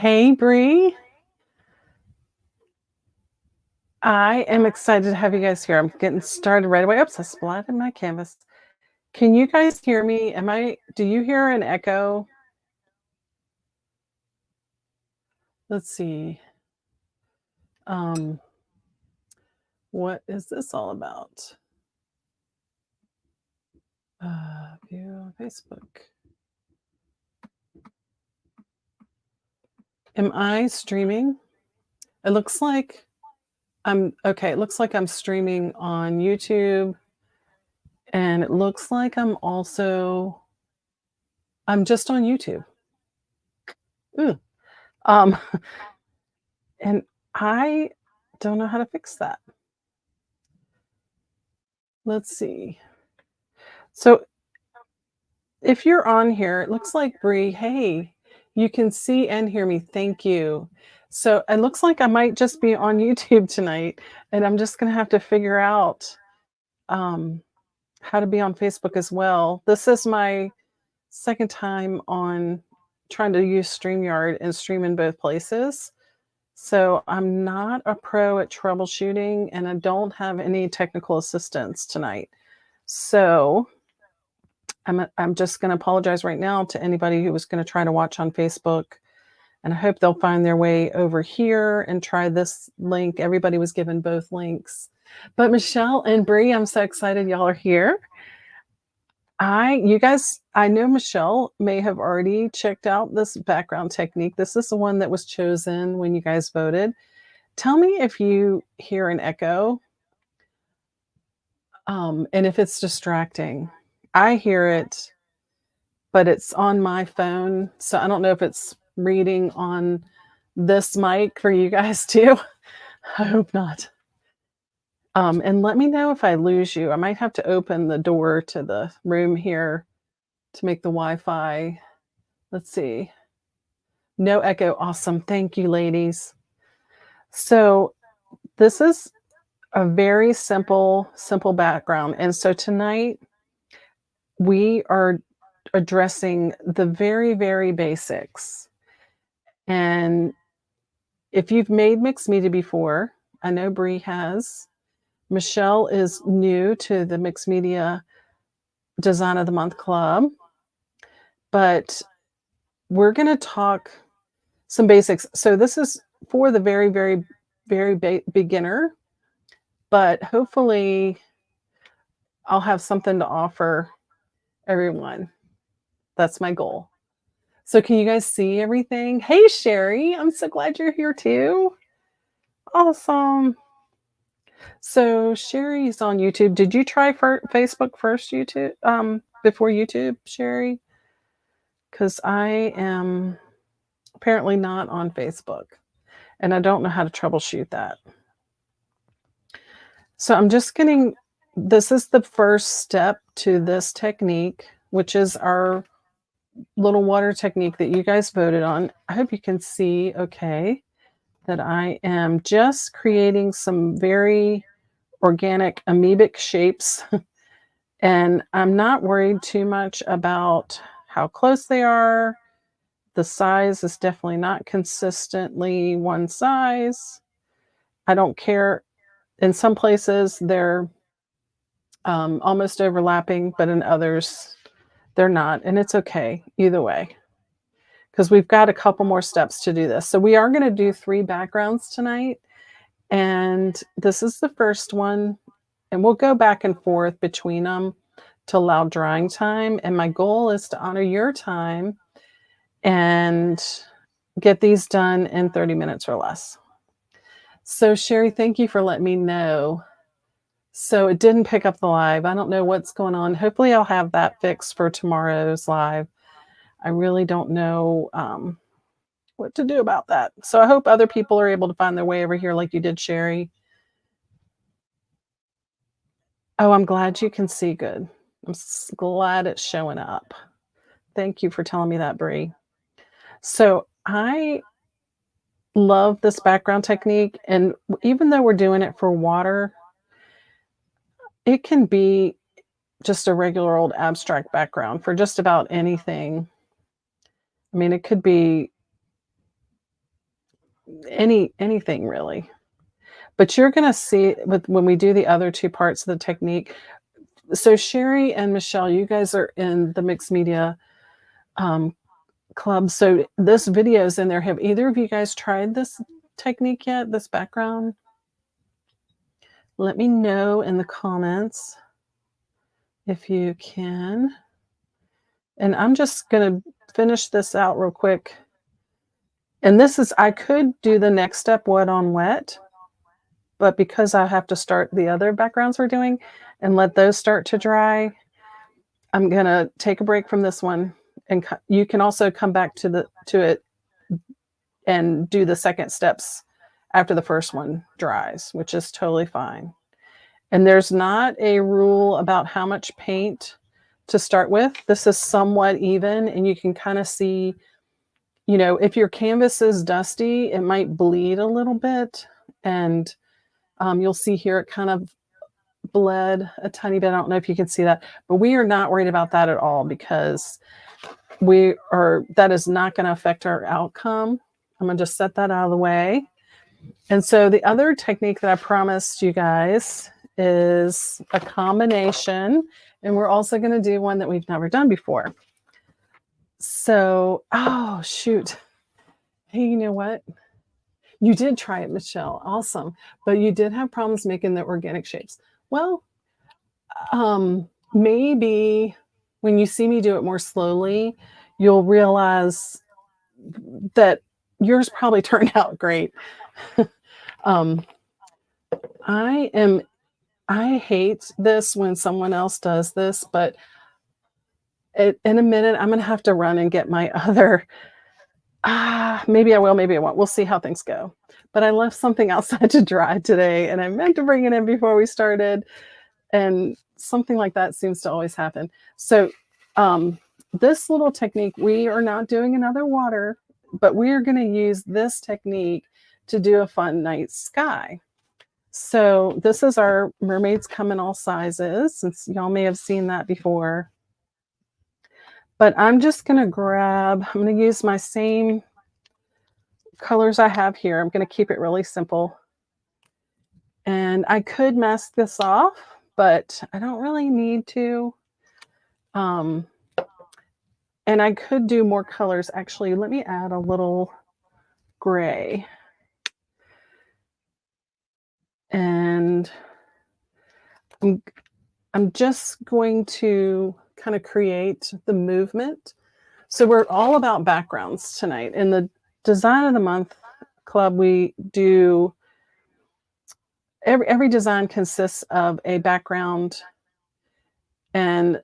Hey, Bree. I am excited to have you guys here. I'm getting started right away. Oops, I splatted my canvas. Can you guys hear me? Do you hear an echo? Let's see. Um, what is this all about? View on Facebook. Am I streaming? It looks like I'm okay. It looks like I'm streaming on YouTube, and it looks like I'm just on YouTube. Ooh. Um, and I don't know how to fix that. Let's see. So if you're on here, it looks like Bree, hey, you can see and hear me. Thank you. So it looks like I might just be on YouTube tonight, and I'm just going to have to figure out um, how to be on Facebook as well. This is my second time on trying to use StreamYard and stream in both places. So I'm not a pro at troubleshooting, and I don't have any technical assistance tonight. So I'm just going to apologize right now to anybody who was going to try to watch on Facebook, and I hope they'll find their way over here and try this link. Everybody was given both links. But Michelle and Bree, I'm so excited y'all are here. I know Michelle may have already checked out this background technique. This is the one that was chosen when you guys voted. Tell me if you hear an echo, and if it's distracting. I hear it, but it's on my phone, so I don't know if it's reading on this mic for you guys too. I hope not. And let me know if I lose you. I might have to open the door to the room here to make the Wi-Fi. Let's see. No echo. Awesome. Thank you, ladies. So this is a very simple background. And so tonight we are addressing the very basics. And if you've made mixed media before, I know Bree has. Michelle is new to the Mixed Media Design of the Month Club, but we're going to talk some basics. So this is for the very beginner, but hopefully I'll have something to offer everyone. That's my goal. So can you guys see everything? Hey, Sherry, I'm so glad you're here too. Awesome. So Sherry's on YouTube. Did you try for Facebook first, YouTube, before YouTube, Sherry? Because I am apparently not on Facebook, and I don't know how to troubleshoot that. So I'm just getting. This is the first step to this technique, which is our little water technique that you guys voted on. I hope you can see okay that I am just creating some very organic amoebic shapes. And I'm not worried too much about how close they are. The size is definitely not consistently one size. I don't care. In some places, they're almost overlapping, but in others, they're not. And it's okay either way, because we've got a couple more steps to do this. So we are going to do 3 backgrounds tonight. And this is the first one. And we'll go back and forth between them to allow drying time. And my goal is to honor your time and get these done in 30 minutes or less. So Sherry, thank you for letting me know. So it didn't pick up the live. I don't know what's going on. Hopefully I'll have that fixed for tomorrow's live. I really don't know what to do about that. So I hope other people are able to find their way over here like you did, Sherry. Oh, I'm glad you can see good. I'm glad it's showing up. Thank you for telling me that, Bree. So I love this background technique. And even though we're doing it for water, it can be just a regular old abstract background for just about anything. I mean, it could be anything really. But you're gonna see with when we do the other 2 parts of the technique. So Sherry and Michelle, you guys are in the mixed media, um, club, so this video's in there. Have either of you guys tried this technique yet, this background? Let me know in the comments if you can. And I'm just gonna finish this out real quick. And this is I could do the next step wet on wet, but because I have to start the other backgrounds we're doing and let those start to dry, I'm gonna take a break from this one, and you can also come back to it and do the second steps after the first one dries, which is totally fine. And there's not a rule about how much paint to start with. This is somewhat even, and you can kind of see, if your canvas is dusty, it might bleed a little bit. And you'll see here it kind of bled a tiny bit. I don't know if you can see that, but we are not worried about that at all because that is not going to affect our outcome. I'm going to just set that out of the way. And so the other technique that I promised you guys is a combination, and we're also going to do one that we've never done before. So, oh shoot. Hey, you know what? You did try it, Michelle. Awesome. But you did have problems making the organic shapes. Well, maybe when you see me do it more slowly, you'll realize that yours probably turned out great. um, I hate this when someone else does this, but in a minute, I'm gonna have to run and get my other. Maybe I will, maybe I won't. We'll see how things go. But I left something outside to dry today, and I meant to bring it in before we started, and something like that seems to always happen. So, this little technique, we are not doing another water, but we are going to use this technique to do a fun night sky. So this is our mermaids come in all sizes, since y'all may have seen that before. But I'm just going to I'm going to use my same colors I have here. I'm going to keep it really simple. And I could mask this off, but I don't really need to. And I could do more colors. Actually, let me add a little gray. And I'm just going to kind of create the movement. So we're all about backgrounds tonight. In the Design of the Month Club, we do every design consists of a background and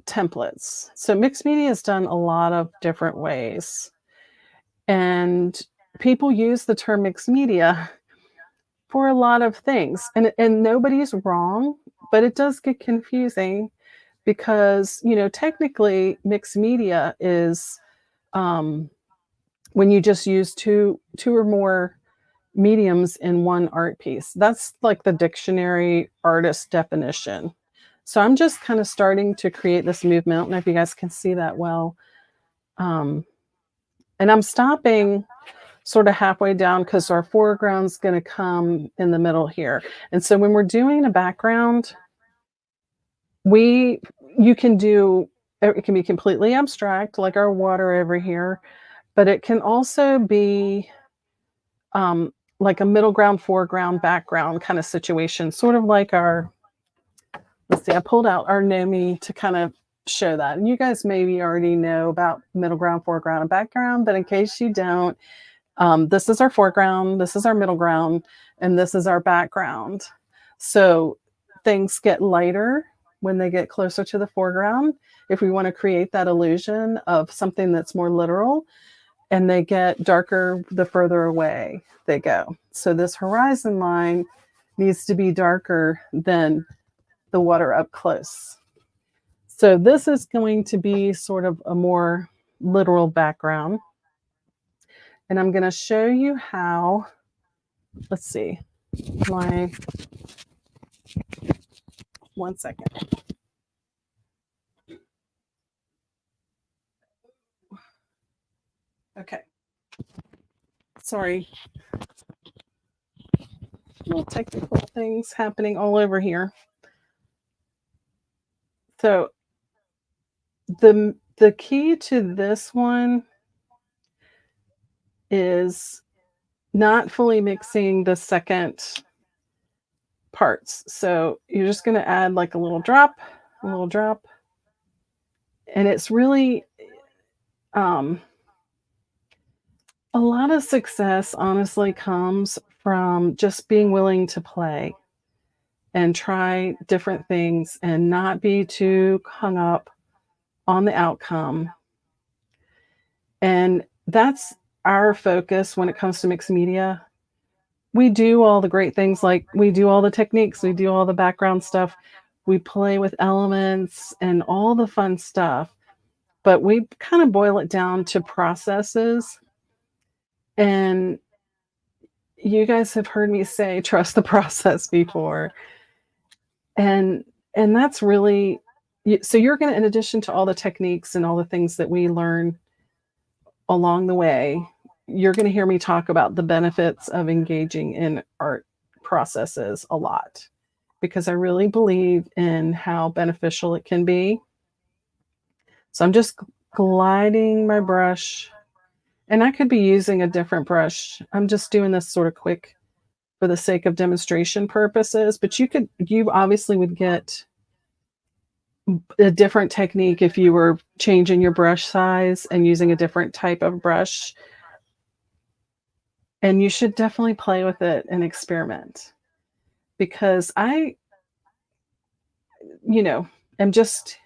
templates. So mixed media is done a lot of different ways. And people use the term mixed media for a lot of things. And nobody's wrong, but it does get confusing because, technically mixed media is when you just use two or more mediums in one art piece. That's like the dictionary artist definition. So I'm just kind of starting to create this movement. I don't know if you guys can see that well. And I'm stopping sort of halfway down because our foreground's going to come in the middle here. And so when we're doing a background, you can do, it can be completely abstract, like our water over here, but it can also be like a middle ground, foreground, background kind of situation, sort of like let's see, I pulled out our Nomi to kind of show that. And you guys maybe already know about middle ground, foreground, and background, but in case you don't, this is our foreground, this is our middle ground, and this is our background. So things get lighter when they get closer to the foreground, if we want to create that illusion of something that's more literal, and they get darker the further away they go. So this horizon line needs to be darker than the water up close. So this is going to be sort of a more literal background. And I'm going to show you how, let's see, one second. Okay. Sorry, little technical things happening all over here. So the key to this one is not fully mixing the second parts. So you're just going to add like a little drop, and it's really um, a lot of success. Honestly, comes from just being willing to play and try different things and not be too hung up on the outcome. And that's our focus when it comes to mixed media. We do all the great things, like we do all the techniques, we do all the background stuff, we play with elements and all the fun stuff, but we kind of boil it down to processes. And you guys have heard me say trust the process before. And that's really so you're going to, in addition to all the techniques and all the things that we learn along the way, you're going to hear me talk about the benefits of engaging in art processes a lot, because I really believe in how beneficial it can be. So I'm just gliding my brush, and I could be using a different brush. I'm just doing this sort of quick for the sake of demonstration purposes, but you obviously would get a different technique if you were changing your brush size and using a different type of brush. And you should definitely play with it and experiment, because you know, am just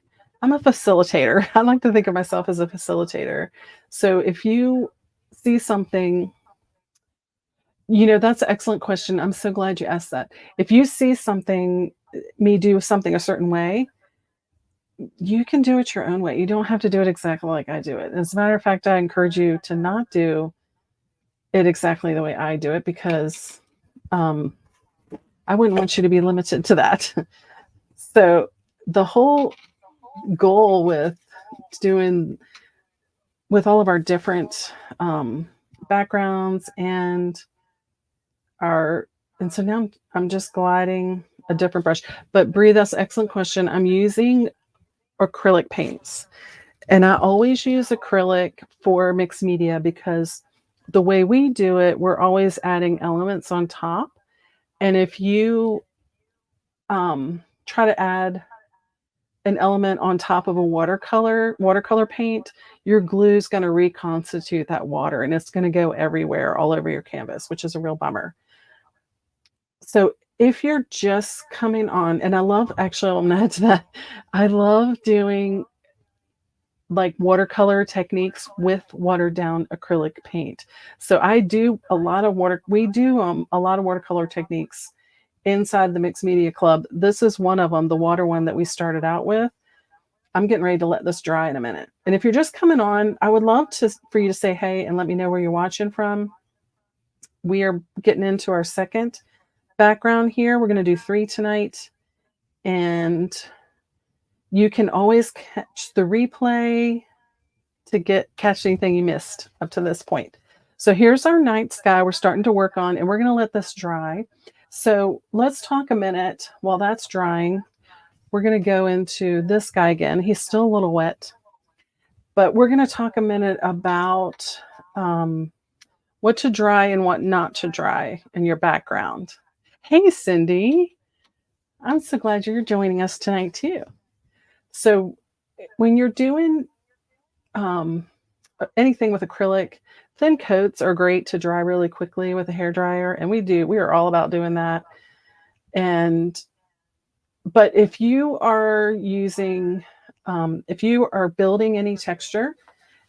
I'm a facilitator. I like to think of myself as a facilitator. So if you see something, that's an excellent question. I'm so glad you asked that. If you see something, me do something a certain way, you can do it your own way. You don't have to do it exactly like I do it. As a matter of fact, I encourage you to not do it exactly the way I do it, because um, I wouldn't want you to be limited to that. So the whole goal doing with all of our different backgrounds our and so now I'm just gliding a different brush. But Bree, that's an excellent question. I'm using acrylic paints, and I always use acrylic for mixed media because the way we do it, we're always adding elements on top. And if you try to add an element on top of a watercolor paint, your glue is going to reconstitute that water, and it's going to go everywhere, all over your canvas, which is a real bummer. So if you're just coming on, and I'm going to add to that, I love doing like watercolor techniques with watered down acrylic paint. So I do a lot of we do a lot of watercolor techniques inside the Mixed Media Club. This is one of them, the water one that we started out with. I'm getting ready to let this dry in a minute. And if you're just coming on, I would love for you to say hey and let me know where you're watching from. We are getting into our second background here. We're going to do 3 tonight. And you can always catch the replay to catch anything you missed up to this point. So here's our night sky we're starting to work on, and we're going to let this dry. So let's talk a minute while that's drying. We're going to go into this guy again. He's still a little wet, but we're going to talk a minute about what to dry and what not to dry in your background. Hey, Cindy. I'm so glad you're joining us tonight too. So when you're doing anything with acrylic, thin coats are great to dry really quickly with a hair dryer, and we are all about doing that. But if you are if you are building any texture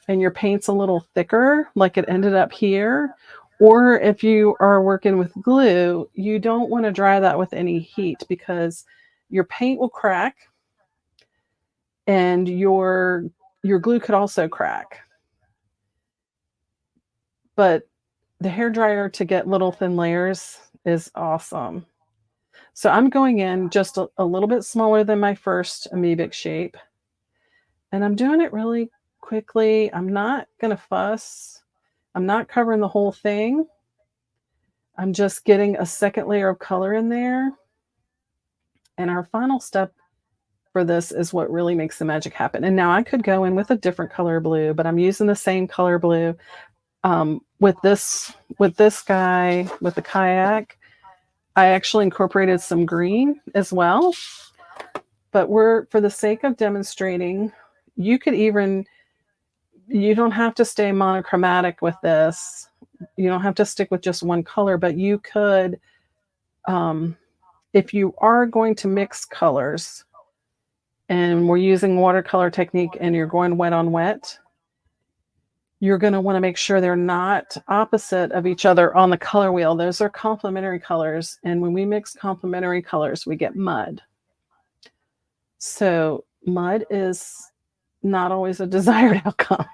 and your paint's a little thicker, like it ended up here, or if you are working with glue, you don't want to dry that with any heat, because your paint will crack and your glue could also crack. But the hair dryer to get little thin layers is awesome. So I'm going in just a little bit smaller than my first amoebic shape. And I'm doing it really quickly. I'm not going to fuss. I'm not covering the whole thing. I'm just getting a second layer of color in there. And our final step for this is what really makes the magic happen. And now I could go in with a different color blue, but I'm using the same color blue. With this guy, with the kayak, I actually incorporated some green as well. But for the sake of demonstrating, you could even, you don't have to stay monochromatic with this. You don't have to stick with just one color, but you could, um, if you are going to mix colors and we're using watercolor technique and you're going wet on wet, you're going to want to make sure they're not opposite of each other on the color wheel. Those are complementary colors. And when we mix complementary colors, we get mud. So mud is not always a desired outcome.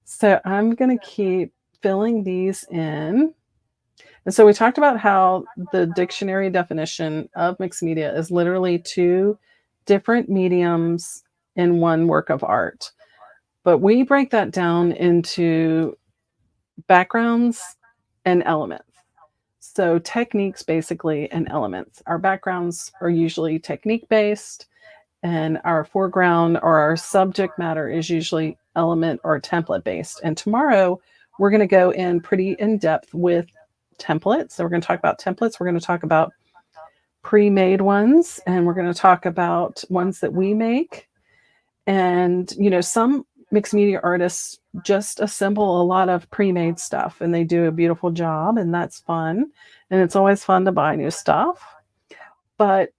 So I'm going to keep filling these in. And so we talked about how the dictionary definition of mixed media is literally two different mediums in one work of art. But we break that down into backgrounds and elements. So techniques basically and elements. Our backgrounds are usually technique based, and our foreground or our subject matter is usually element or template based. And tomorrow we're going to go in pretty in depth with templates. So we're going to talk about templates. We're going to talk about pre-made ones, and we're going to talk about ones that we make. And, some mixed media artists just assemble a lot of pre-made stuff and they do a beautiful job, and that's fun. And it's always fun to buy new stuff. But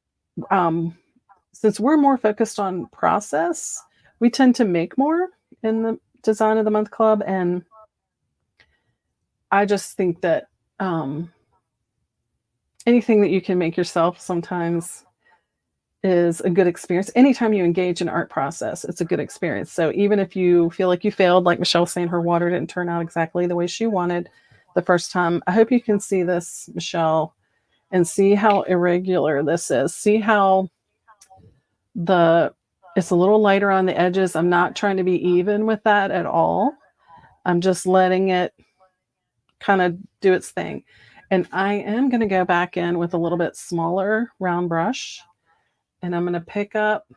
since we're more focused on process, we tend to make more in the Design of the Month Club. And I just think that anything that you can make yourself sometimes is a good experience. Anytime you engage in art process, it's a good experience. So even if you feel like you failed, like Michelle was saying, her water didn't turn out exactly the way she wanted the first time, I hope you can see this, Michelle, and see how irregular this is. See how it's a little lighter on the edges. I'm not trying to be even with that at all. I'm just letting it kind of do its thing. And I am going to go back in with a little bit smaller round brush, and I'm going to pick up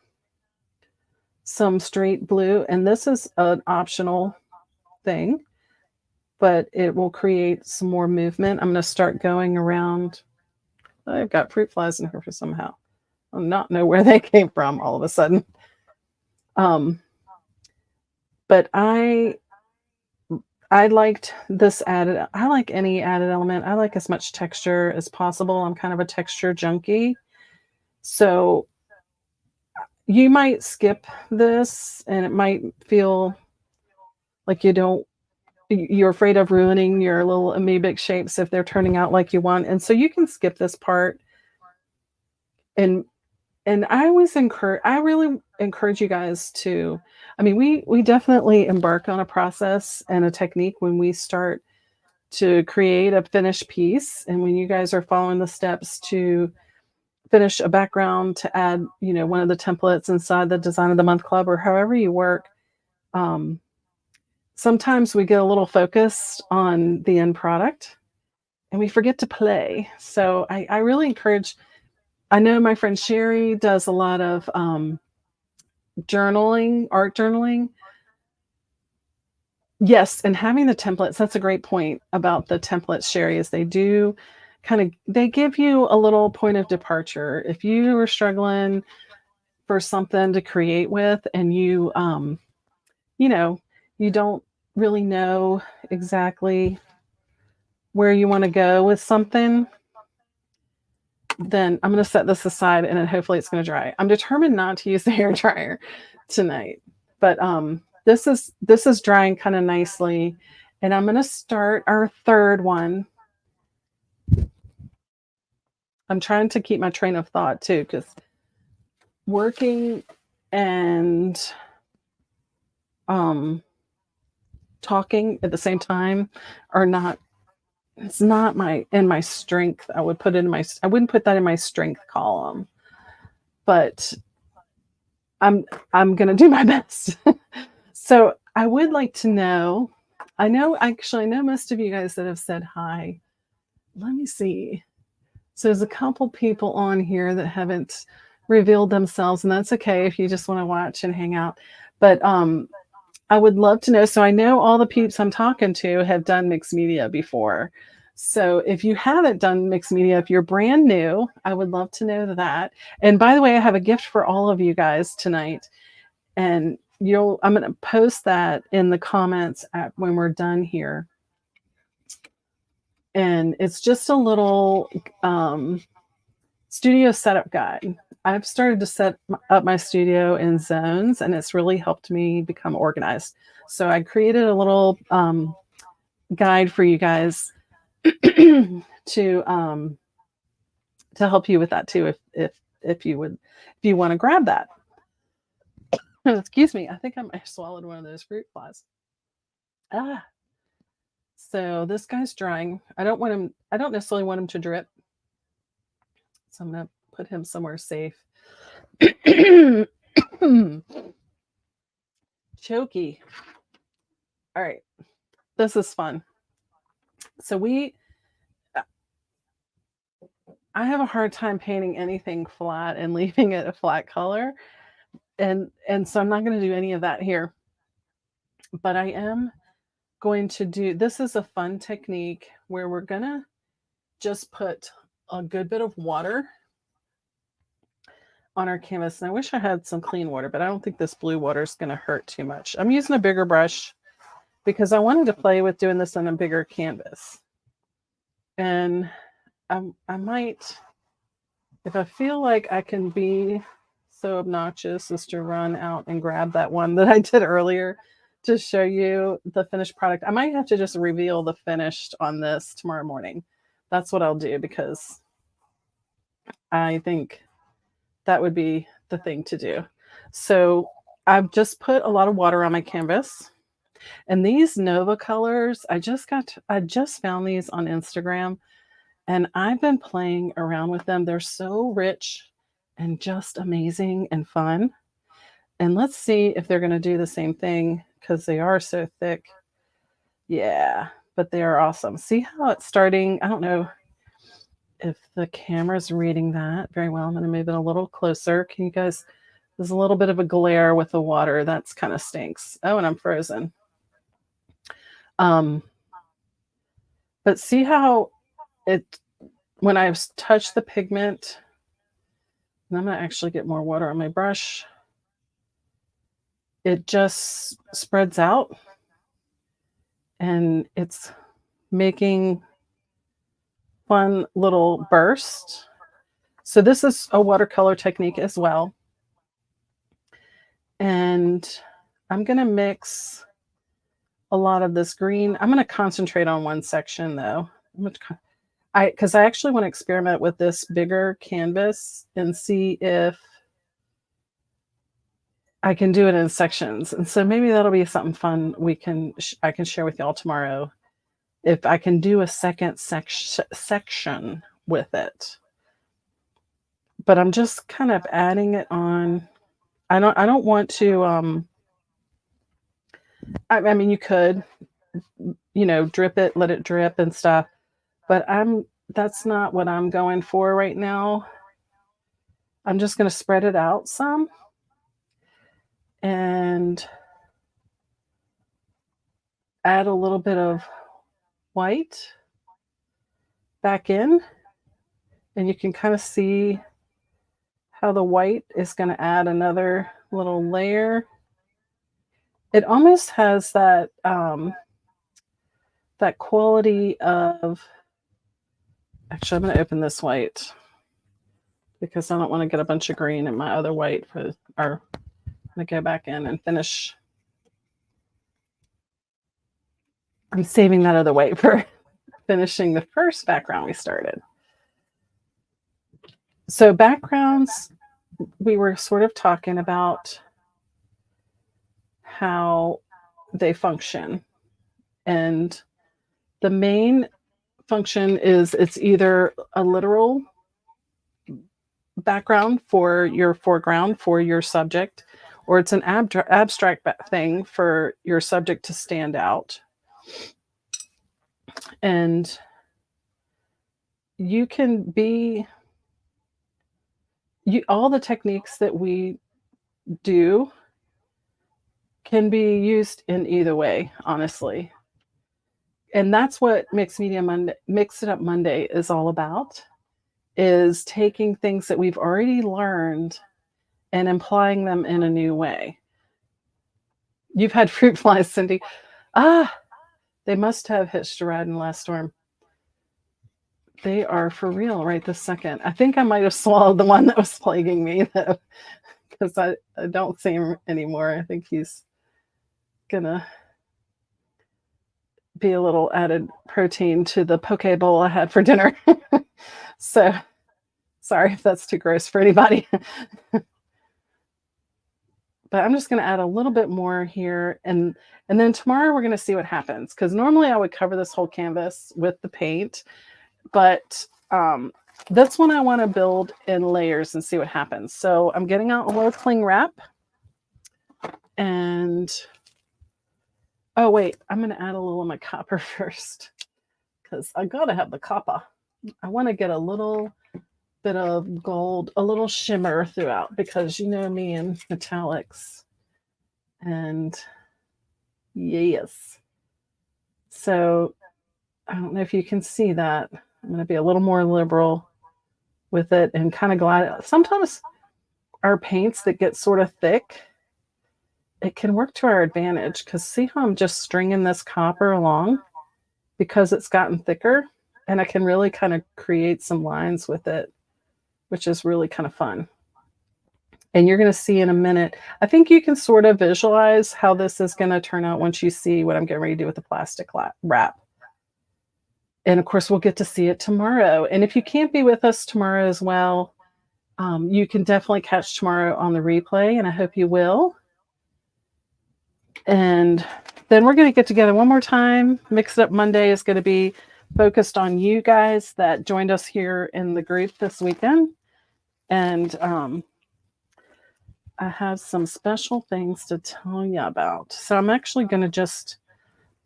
some straight blue. And this is an optional thing, but it will create some more movement. I'm going to start going around. I've got fruit flies in here for somehow. I do not know where they came from all of a sudden. But I liked this added. I like any added element. I like as much texture as possible. I'm kind of a texture junkie. So you might skip this and it might feel like you're afraid of ruining your little amoebic shapes if they're turning out like you want. And so you can skip this part. And I really encourage you guys to, we definitely embark on a process and a technique when we start to create a finished piece. And when you guys are following the steps to finish a background, to add, one of the templates inside the Design of the Month Club or however you work, sometimes we get a little focused on the end product and we forget to play. So I really encourage, I know my friend Sherry does a lot of journaling, art journaling. Yes, and having the templates, that's a great point about the templates, Sherry, is they do they give you a little point of departure. If you are struggling for something to create with and you don't really know exactly where you want to go with something, then I'm going to set this aside and then hopefully it's going to dry. I'm determined not to use the hair dryer tonight, but this is drying kind of nicely, and I'm going to start our third one. I'm trying to keep my train of thought too, because working and talking at the same time it's not my strength. I wouldn't put that in my strength column, but I'm going to do my best. So I would like to know, I know, actually, I know most of you guys that have said hi. Let me see. So there's a couple people on here that haven't revealed themselves, and that's okay if you just want to watch and hang out. But I would love to know. So I know all the peeps I'm talking to have done mixed media before. So if you haven't done mixed media, if you're brand new, I would love to know that. And by the way, I have a gift for all of you guys tonight. And I'm going to post that in the comments when we're done here. And it's just a little studio setup guide. I've started to set up my studio in zones, and it's really helped me become organized. So I created a little guide for you guys to help you with that too, if you want to grab that. Excuse me, I think I might have swallowed one of those fruit flies. So this guy's drying. I don't necessarily want him to drip. So I'm gonna put him somewhere safe. Choky. All right. This is fun. So I have a hard time painting anything flat and leaving it a flat color. And so I'm not going to do any of that here. But I am going to this is a fun technique where we're going to just put a good bit of water on our canvas. And I wish I had some clean water, but I don't think this blue water is going to hurt too much. I'm using a bigger brush because I wanted to play with doing this on a bigger canvas. And I might, if I feel like I can be so obnoxious as to run out and grab that one that I did earlier to show you the finished product, I might have to just reveal the finished on this tomorrow morning. That's what I'll do, because I think that would be the thing to do. So I've just put a lot of water on my canvas. And these Nova colors, I just found these on Instagram, and I've been playing around with them. They're so rich and just amazing and fun. And let's see if they're going to do the same thing, because they are so thick. Yeah, but they are awesome. See how it's starting? I don't know if the camera's reading that very well. I'm going to move it a little closer. Can you guys, there's a little bit of a glare with the water. That's kind of stinks. Oh, and I'm frozen. But see how when I've touched the pigment, and I'm going to actually get more water on my brush, it just spreads out, and it's making fun little bursts. So this is a watercolor technique as well. And I'm going to mix a lot of this green. I'm going to concentrate on one section though. Because I actually want to experiment with this bigger canvas and see if I can do it in sections. And so maybe that'll be something fun I can share with y'all tomorrow, if I can do a second section with it. But I'm just kind of adding it on. I don't want to I mean, you could, drip it, let it drip and stuff, but that's not what I'm going for right now. I'm just going to spread it out some and add a little bit of white back in, and you can kind of see how the white is going to add another little layer. It almost has that that quality of, actually, I'm going to open this white because I don't want to get a bunch of green in my other white I'm going to go back in and finish. I'm saving that other white for finishing the first background we started. So backgrounds, we were sort of talking about how they function. And the main function is it's either a literal background for your foreground, for your subject, or it's an abstract thing for your subject to stand out. And you can be all the techniques that we do can be used in either way, honestly. And that's what Mix It Up Monday is all about, is taking things that we've already learned and applying them in a new way. You've had fruit flies, Cindy. Ah, they must have hitched a ride in the last storm. They are for real right this second. I think I might have swallowed the one that was plaguing me, though, because I don't see him anymore. I think he's gonna be a little added protein to the poke bowl I had for dinner. So sorry if that's too gross for anybody. But I'm just going to add a little bit more here, and then tomorrow we're going to see what happens, because normally I would cover this whole canvas with the paint, but this one I want to build in layers and see what happens. So I'm getting out a little cling wrap, and oh wait, I'm going to add a little of my copper first, because I got to have the copper. I want to get a little bit of gold, a little shimmer throughout, because you know me and metallics. And yes. So I don't know if you can see that. I'm going to be a little more liberal with it and kind of glide. Sometimes our paints that get sort of thick, it can work to our advantage, because see how I'm just stringing this copper along because it's gotten thicker, and I can really kind of create some lines with it, which is really kind of fun. And you're going to see in a minute, I think you can sort of visualize how this is going to turn out once you see what I'm getting ready to do with the plastic wrap. And of course, we'll get to see it tomorrow. And if you can't be with us tomorrow as well, you can definitely catch tomorrow on the replay, and I hope you will. And then we're going to get together one more time. Mix It Up Monday is going to be focused on you guys that joined us here in the group this weekend. And I have some special things to tell you about. So I'm actually going to just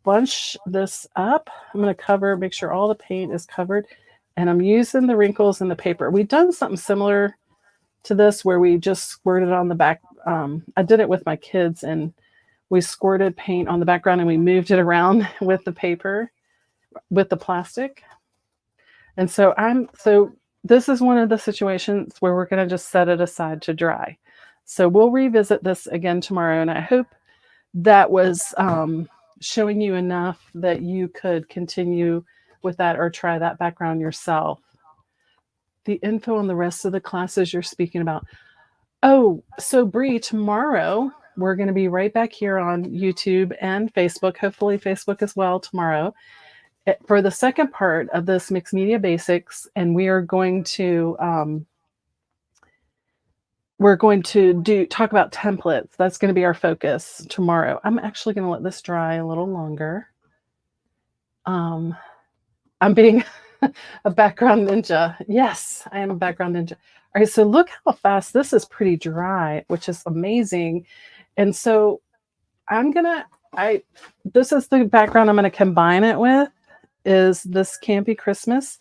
bunch this up. I'm going to make sure all the paint is covered. And I'm using the wrinkles in the paper. We've done something similar to this where we just squirted on the back. I did it with my kids, and we squirted paint on the background and we moved it around with the paper, with the plastic. And so this is one of the situations where we're going to just set it aside to dry. So we'll revisit this again tomorrow, and I hope that was showing you enough that you could continue with that or try that background yourself. The info on the rest of the classes you're speaking about. Oh, so Bree, tomorrow we're going to be right back here on YouTube and Facebook, hopefully Facebook as well tomorrow, for the second part of this Mixed Media Basics, and we are going to talk about templates. That's going to be our focus tomorrow. I'm actually going to let this dry a little longer. I'm being a background ninja. Yes, I am a background ninja. All right, so look how fast this is pretty dry, which is amazing. And so this is the background I'm going to combine it with, is this Campy Christmas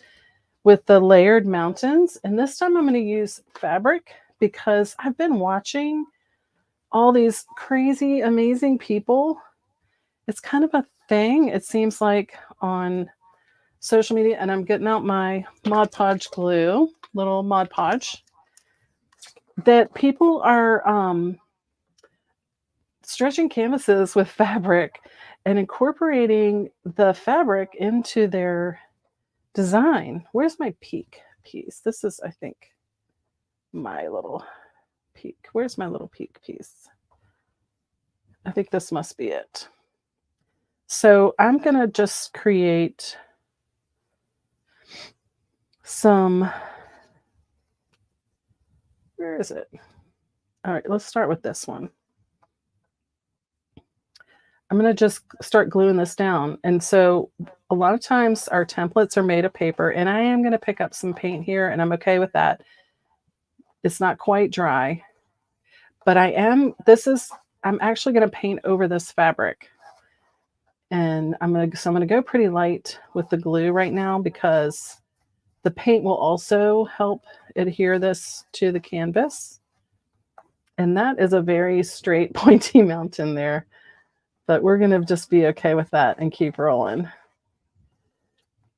with the layered mountains. And this time I'm going to use fabric, because I've been watching all these crazy, amazing people. It's kind of a thing, it seems like, on social media. And I'm getting out my Mod Podge glue, little Mod Podge, that people are stretching canvases with fabric and incorporating the fabric into their design. Where's my peak piece? This is, I think, my little peak. Where's my little peak piece? I think this must be it. So I'm going to just create some, where is it? All right, let's start with this one. I'm going to just start gluing this down. And so a lot of times our templates are made of paper, and I am going to pick up some paint here, and I'm okay with that. It's not quite dry, but I'm actually going to paint over this fabric. And I'm gonna go pretty light with the glue right now because the paint will also help adhere this to the canvas. And that is a very straight, pointy mountain there, but we're gonna just be okay with that and keep rolling.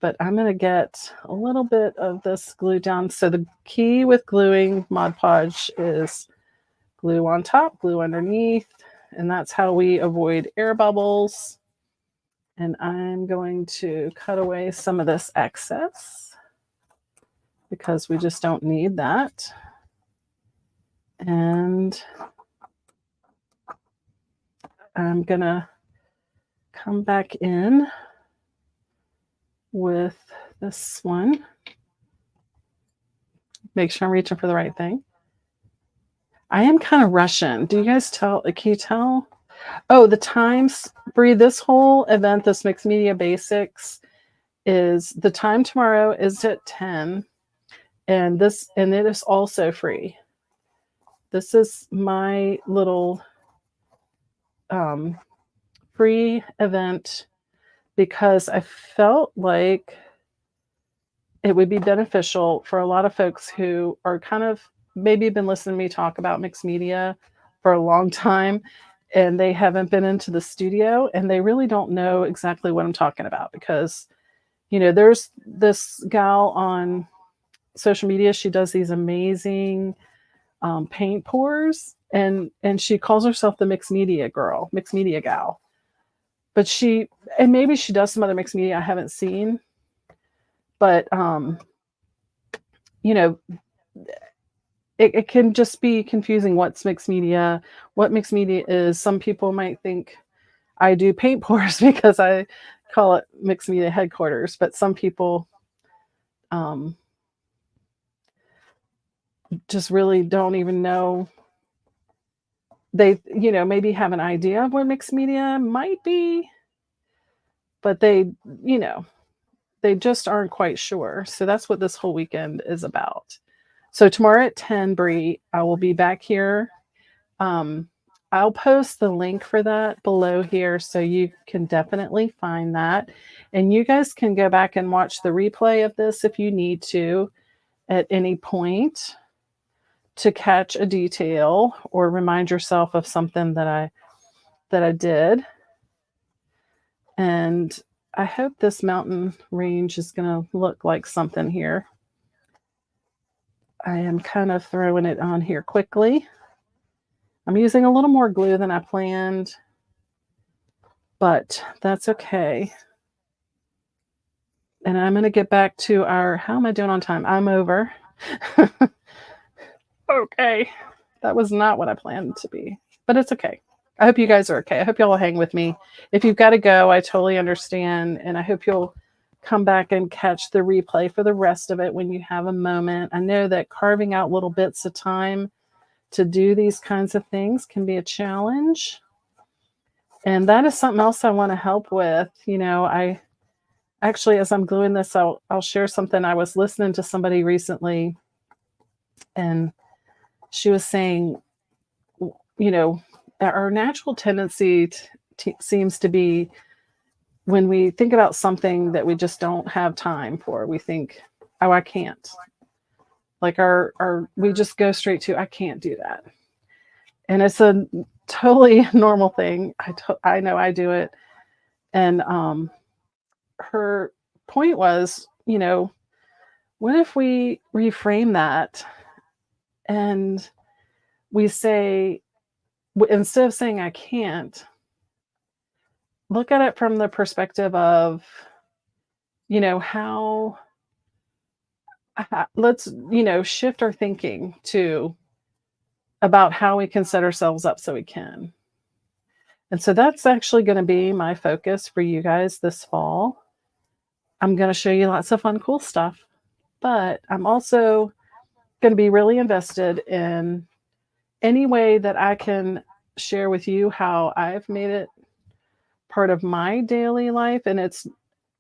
But I'm gonna get a little bit of this glue down. So the key with gluing Mod Podge is glue on top, glue underneath, and that's how we avoid air bubbles. And I'm going to cut away some of this excess because we just don't need that. And I'm gonna come back in with this one. Make sure I'm reaching for the right thing. I am kind of rushing. Do you guys tell? Can you tell? Oh, the times, Bree, this whole event, this Mixed Media Basics, is the time tomorrow is at 10, and it is also free. This is my little free event because I felt like it would be beneficial for a lot of folks who are kind of maybe been listening to me talk about mixed media for a long time, and they haven't been into the studio and they really don't know exactly what I'm talking about because, there's this gal on social media. She does these amazing paint pours, and she calls herself the mixed media girl, mixed media gal. But and maybe she does some other mixed media I haven't seen, but it can just be confusing what mixed media is. Some people might think I do paint pours because I call it mixed media headquarters, but some people just really don't even know. They, maybe have an idea of what mixed media might be, but they just aren't quite sure. So that's what this whole weekend is about. So tomorrow at 10, Bree, I will be back here. I'll post the link for that below here so you can definitely find that. And you guys can go back and watch the replay of this if you need to at any point to catch a detail or remind yourself of something that I did. And I hope this mountain range is going to look like something here. I am kind of throwing it on here quickly. I'm using a little more glue than I planned, but that's okay. And I'm going to get back to how am I doing on time? I'm over. Okay. That was not what I planned to be, but it's okay. I hope you guys are okay. I hope y'all will hang with me. If you've got to go, I totally understand. And I hope you'll come back and catch the replay for the rest of it when you have a moment. I know that carving out little bits of time to do these kinds of things can be a challenge. And that is something else I want to help with. I actually, as I'm gluing this, I'll share something. I was listening to somebody recently, and she was saying, our natural tendency seems to be when we think about something that we just don't have time for, we think, oh, I can't. Like we just go straight to, I can't do that. And it's a totally normal thing. I know I do it. And her point was, what if we reframe that and we say, instead of saying I can't, look at it from the perspective of, how let's, shift our thinking to about how we can set ourselves up so we can. And so that's actually going to be my focus for you guys this fall. I'm going to show you lots of fun, cool stuff, but I'm also going to be really invested in any way that I can share with you how I've made it part of my daily life. And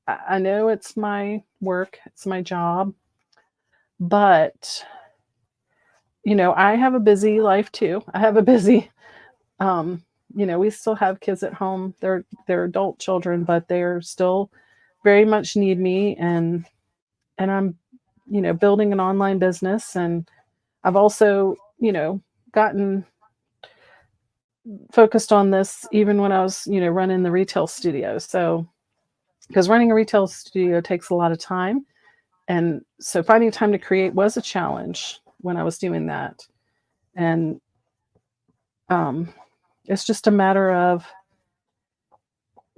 I know it's my work, it's my job, but I have a busy life too. I have a busy we still have kids at home. They're adult children, but they're still very much need me, and I'm, building an online business, and I've also, gotten focused on this even when I was, running the retail studio. So, because running a retail studio takes a lot of time, and so finding time to create was a challenge when I was doing that. And um, it's just a matter of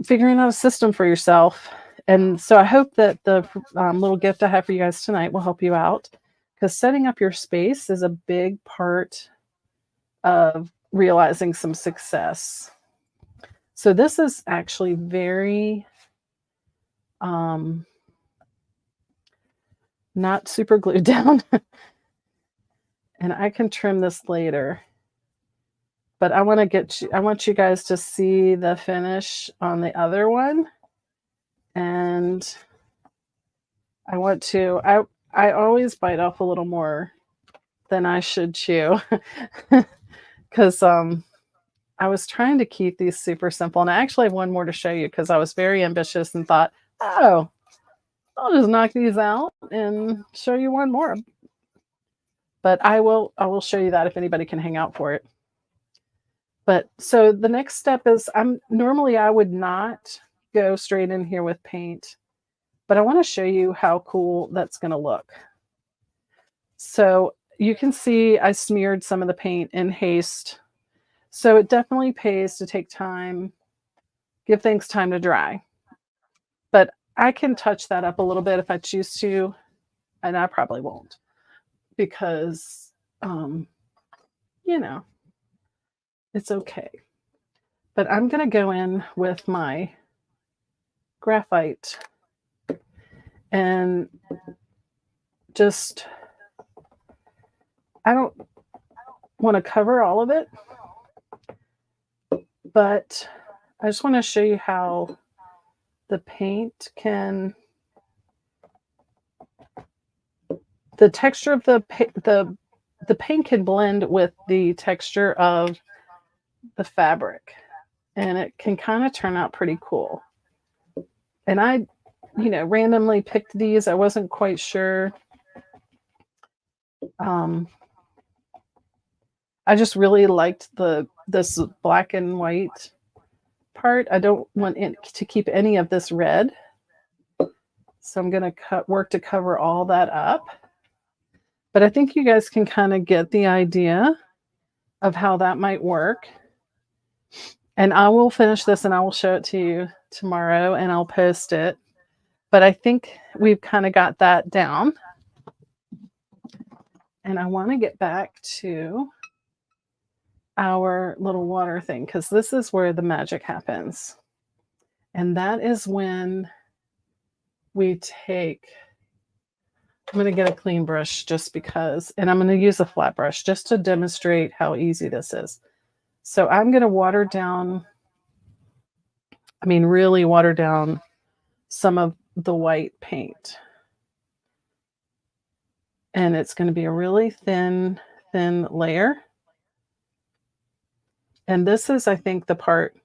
figuring out a system for yourself. And so I hope that the little gift I have for you guys tonight will help you out, because setting up your space is a big part of realizing some success. So this is actually very not super glued down, and I can trim this later. But I want you guys to see the finish on the other one. And I always bite off a little more than I should chew, because I was trying to keep these super simple. And I actually have one more to show you, because I was very ambitious and thought, oh, I'll just knock these out and show you one more. But I will show you that if anybody can hang out for it. But so the next step is, normally I would not go straight in here with paint, but I want to show you how cool that's going to look. So you can see I smeared some of the paint in haste. So it definitely pays to take time, give things time to dry. But I can touch that up a little bit if I choose to, and I probably won't, because, it's okay. But I'm going to go in with my graphite and just, I don't want to cover all of it, but I just want to show you how the paint can, the texture of the paint can blend with the texture of the fabric, and it can kind of turn out pretty cool. And I, randomly picked these. I wasn't quite sure. I just really liked this black and white part. I don't want it to keep any of this red, so I'm going to work to cover all that up. But I think you guys can kind of get the idea of how that might work. And I will finish this and I will show it to you tomorrow, and I'll post it. But I think we've kind of got that down. And I want to get back to our little water thing, because this is where the magic happens. And that is when we take, I'm going to get a clean brush just because, and I'm going to use a flat brush just to demonstrate how easy this is. So I'm going to really water down some of the white paint. And it's going to be a really thin layer. And this is, I think, the part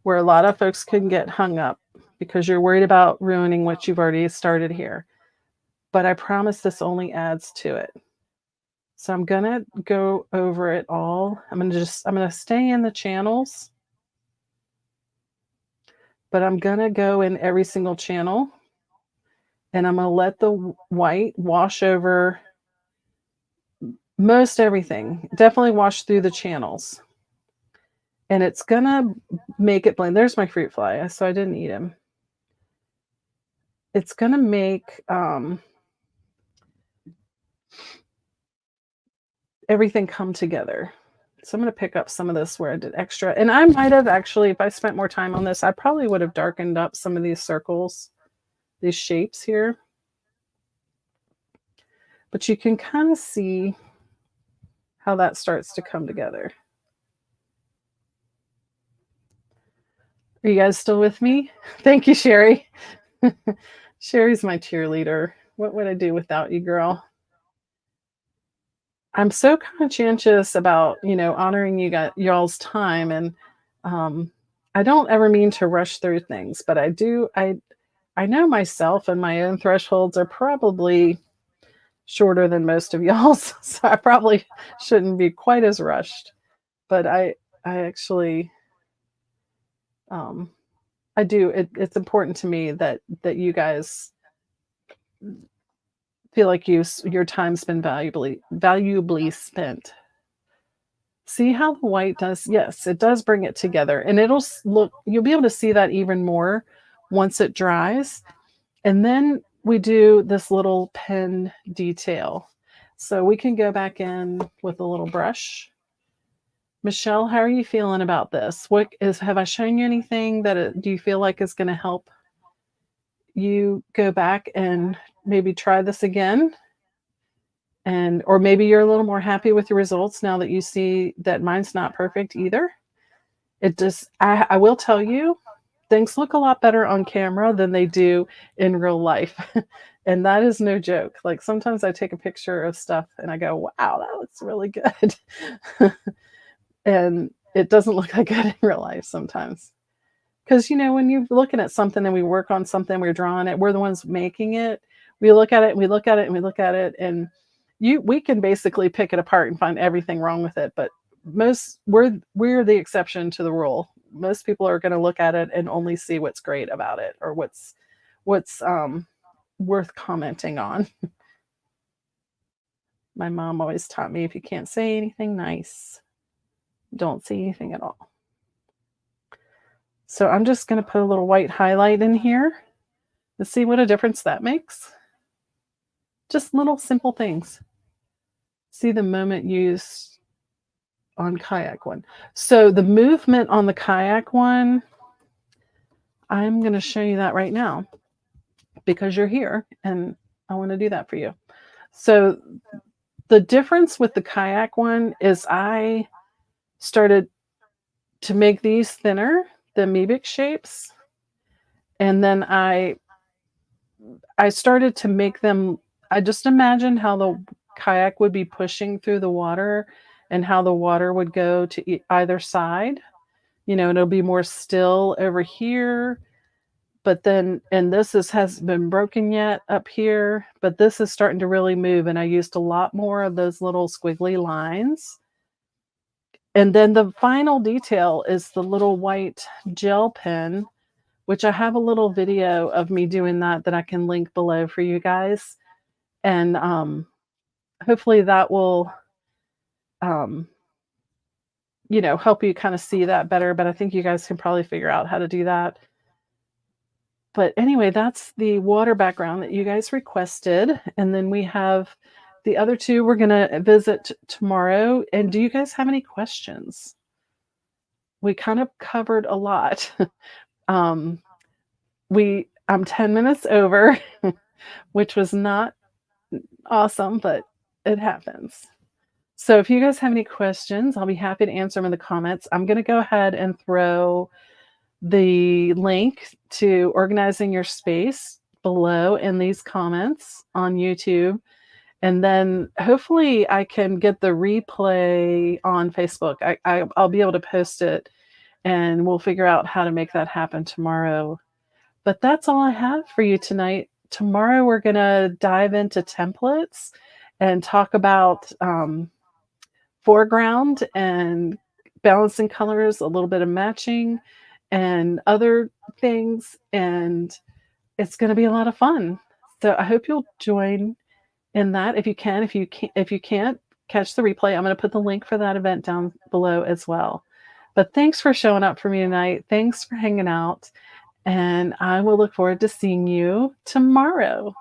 where a lot of folks can get hung up, because you're worried about ruining what you've already started here. But I promise this only adds to it. So I'm going to go over it all. I'm going to stay in the channels, but I'm going to go in every single channel, and I'm going to let the white wash over most everything. Definitely wash through the channels. And it's going to make it blend. There's my fruit fly, so I didn't eat him. It's going to make everything come together. So I'm going to pick up some of this where I did extra. And I might have actually, if I spent more time on this, I probably would have darkened up some of these circles, these shapes here. But you can kind of see how that starts to come together. Are you guys still with me? Thank you, Sherry. Sherry's my cheerleader. What would I do without you, girl? I'm so conscientious about, honoring y'all's time, and um I don't ever mean to rush through things, but I know myself and my own thresholds are probably shorter than most of y'all's, so I probably shouldn't be quite as rushed. But I actually um I do it's important to me that you guys feel like your time's been valuably spent. See how the white does, yes, it does bring it together, and you'll be able to see that even more once it dries. And then we do this little pen detail. So we can go back in with a little brush. Michelle, how are you feeling about this? Have I shown you anything that do you feel like is going to help you go back and maybe try this again? And or maybe you're a little more happy with your results now that you see that mine's not perfect either. I will tell you, things look a lot better on camera than they do in real life. And that is no joke. Like sometimes I take a picture of stuff and I go, wow, that looks really good. And it doesn't look like good in real life sometimes. Because, when you're looking at something and we work on something, we're drawing it, we're the ones making it. We look at it and we look at it and we look at it, and we can basically pick it apart and find everything wrong with it. But we're the exception to the rule. Most people are going to look at it and only see what's great about it, or what's worth commenting on. My mom always taught me, if you can't say anything nice, don't say anything at all. So I'm just going to put a little white highlight in here to see what a difference that makes. Just little simple things. See the moment used on kayak one. So the movement on the kayak one, I'm going to show you that right now because you're here and I want to do that for you. So the difference with the kayak one is I started to make these thinner, the amoebic shapes, and then I started to make them. I just imagined how the kayak would be pushing through the water and how the water would go to either side. It'll be more still over here, but then, and hasn't been broken yet up here, but this is starting to really move. And I used a lot more of those little squiggly lines. And then the final detail is the little white gel pen, which I have a little video of me doing that I can link below for you guys. And hopefully that will, help you kind of see that better. But I think you guys can probably figure out how to do that. But anyway, that's the water background that you guys requested. And then we have the other two we're going to visit tomorrow. And do you guys have any questions? We kind of covered a lot. I'm 10 minutes over, which was not awesome, but it happens. So if you guys have any questions, I'll be happy to answer them in the comments. I'm going to go ahead and throw the link to organizing your space below in these comments on YouTube. And then hopefully I can get the replay on Facebook. I'll be able to post it, and we'll figure out how to make that happen tomorrow. But that's all I have for you tonight. Tomorrow we're going to dive into templates and talk about foreground and balancing colors, a little bit of matching and other things. And it's going to be a lot of fun. So I hope you'll join in that if you can. If you can't catch the replay, I'm going to put the link for that event down below as well. But thanks for showing up for me tonight. Thanks for hanging out. And I will look forward to seeing you tomorrow.